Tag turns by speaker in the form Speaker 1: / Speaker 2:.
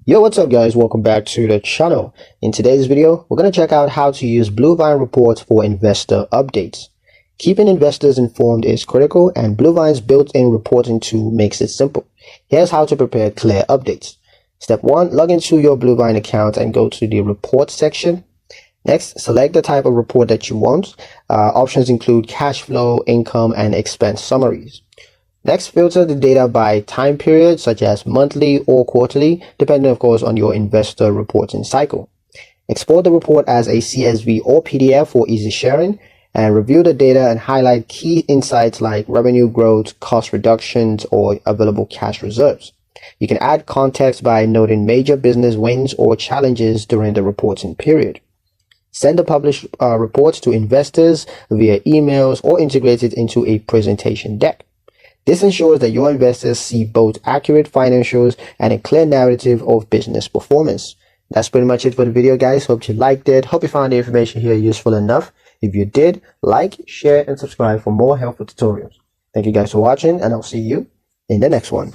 Speaker 1: Yo, what's up guys? Welcome back to the channel. In today's video, we're going to check out how to use Bluevine reports for investor updates. Keeping investors informed is critical, and Bluevine's built-in reporting tool makes it simple. Here's how to prepare clear updates. Step 1. Log into your Bluevine account and go to the Reports section. Next, select the type of report that you want. Options include cash flow, income, and expense summaries. Next, filter the data by time period, such as monthly or quarterly, depending of course on your investor reporting cycle. Export the report as a CSV or PDF for easy sharing, and review the data and highlight key insights like revenue growth, cost reductions, or available cash reserves. You can add context by noting major business wins or challenges during the reporting period. Send the published reports to investors via emails or integrate it into a presentation deck. This ensures that your investors see both accurate financials and a clear narrative of business performance. That's pretty much it for the video, guys. Hope you liked it. Hope you found the information here useful enough. If you did, like, share, and subscribe for more helpful tutorials. Thank you guys for watching, and I'll see you in the next one.